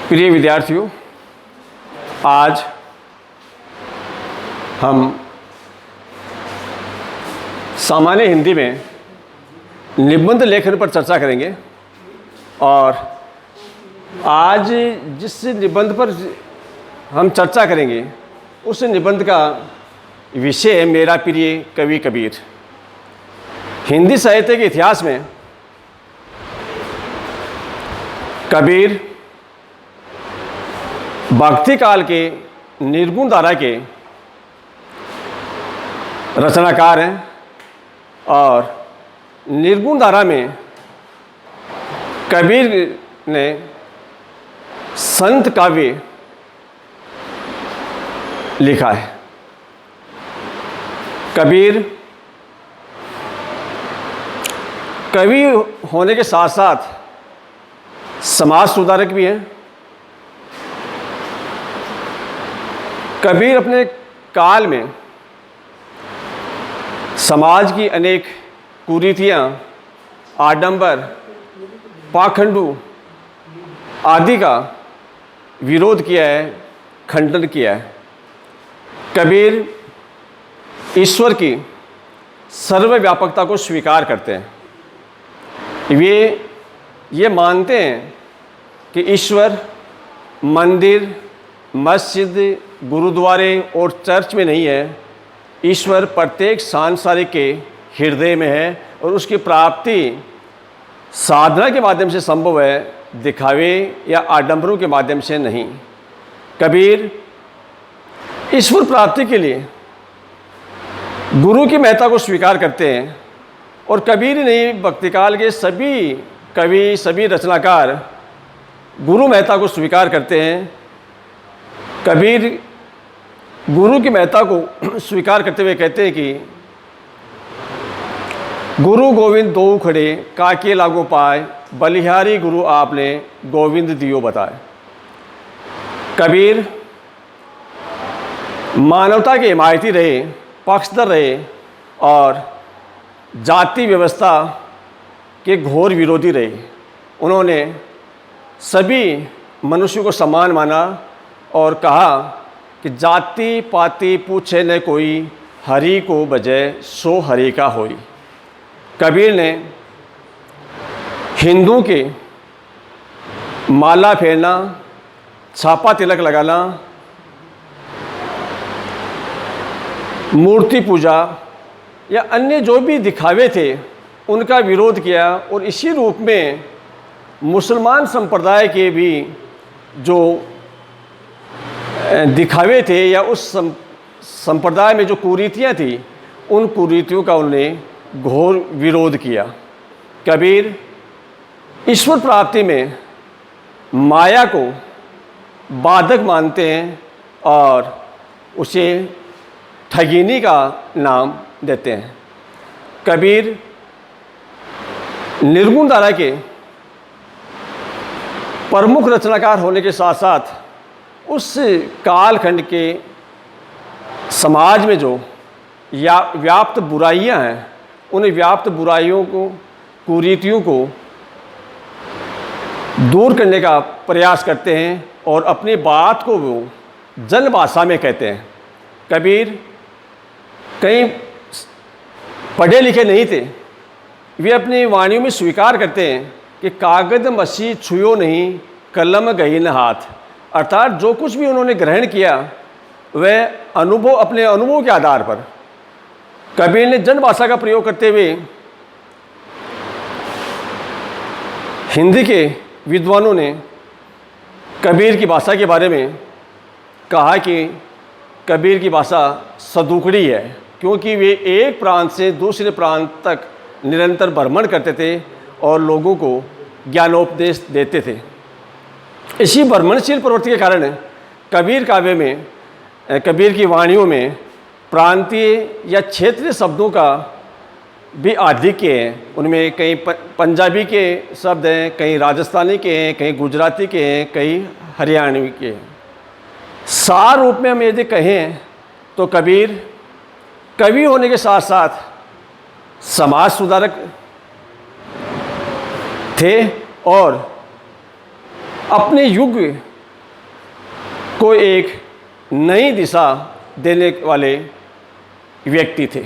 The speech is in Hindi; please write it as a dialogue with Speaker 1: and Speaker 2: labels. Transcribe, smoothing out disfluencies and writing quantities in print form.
Speaker 1: प्रिय विद्यार्थियों, आज हम सामान्य हिंदी में निबंध लेखन पर चर्चा करेंगे। और आज जिस निबंध पर हम चर्चा करेंगे उस निबंध का विषय है मेरा प्रिय कवि कबीर। हिंदी साहित्य के इतिहास में कबीर भक्ति काल के निर्गुण धारा के रचनाकार हैं और निर्गुण धारा में कबीर ने संत काव्य लिखा है। कबीर कवि होने के साथ साथ समाज सुधारक भी हैं। कबीर अपने काल में समाज की अनेक कुरीतियाँ, आडंबर, पाखंडू आदि का विरोध किया है, खंडन किया है। कबीर ईश्वर की सर्वव्यापकता को स्वीकार करते हैं। वे ये मानते हैं कि ईश्वर मंदिर, मस्जिद, गुरुद्वारे और चर्च में नहीं है। ईश्वर प्रत्येक सांसारिक के हृदय में है और उसकी प्राप्ति साधना के माध्यम से संभव है, दिखावे या आडंबरों के माध्यम से नहीं। कबीर ईश्वर प्राप्ति के लिए गुरु की महत्ता को स्वीकार करते हैं। और कबीर ही नहीं, भक्तिकाल के सभी कवि, सभी रचनाकार गुरु महत्ता को स्वीकार करते हैं। कबीर गुरु की महत्ता को स्वीकार करते हुए कहते हैं कि गुरु गोविंद दो खड़े, काके लागो पाए, बलिहारी गुरु आपने गोविंद दियो बताए। कबीर मानवता के हिमायती रहे, पक्षधर रहे और जाति व्यवस्था के घोर विरोधी रहे। उन्होंने सभी मनुष्यों को समान माना और कहा कि जाति पाति पूछे न कोई, हरि को बजय सो हरि का होई। कबीर ने हिंदू के माला फेरना, छापा तिलक लगाना, मूर्ति पूजा या अन्य जो भी दिखावे थे उनका विरोध किया। और इसी रूप में मुसलमान संप्रदाय के भी जो दिखावे थे या उस संप्रदाय में जो कुरीतियाँ थी, उन कुरीतियों का उन्होंने घोर विरोध किया। कबीर ईश्वर प्राप्ति में माया को बाधक मानते हैं और उसे ठगिनी का नाम देते हैं। कबीर निर्गुण धारा के प्रमुख रचनाकार होने के साथ साथ उस कालखंड के समाज में जो व्याप्त बुराइयां हैं, उन व्याप्त बुराइयों को, कुरीतियों को दूर करने का प्रयास करते हैं और अपनी बात को वो जन भाषा में कहते हैं। कबीर कहीं पढ़े लिखे नहीं थे। वे अपनी वाणियों में स्वीकार करते हैं कि कागद मसी छुयो नहीं, कलम गई न हाथ। अर्थात जो कुछ भी उन्होंने ग्रहण किया वह अनुभव, अपने अनुभव के आधार पर। कबीर ने जन भाषा का प्रयोग करते हुए हिंदी के विद्वानों ने कबीर की भाषा के बारे में कहा कि कबीर की भाषा सदुकड़ी है, क्योंकि वे एक प्रांत से दूसरे प्रांत तक निरंतर भ्रमण करते थे और लोगों को ज्ञानोपदेश देते थे। इसी भ्रमणशील प्रवृत्ति के कारण कबीर काव्य में, कबीर की वाणियों में प्रांतीय या क्षेत्रीय शब्दों का भी आधिक्य है। उनमें कई पंजाबी के शब्द हैं, कई राजस्थानी के हैं, कई गुजराती के हैं, कई हरियाणवी के हैं। सार रूप में हम यदि कहें तो कबीर कवि होने के साथ साथ समाज सुधारक थे और अपने युग को एक नई दिशा देने वाले व्यक्ति थे।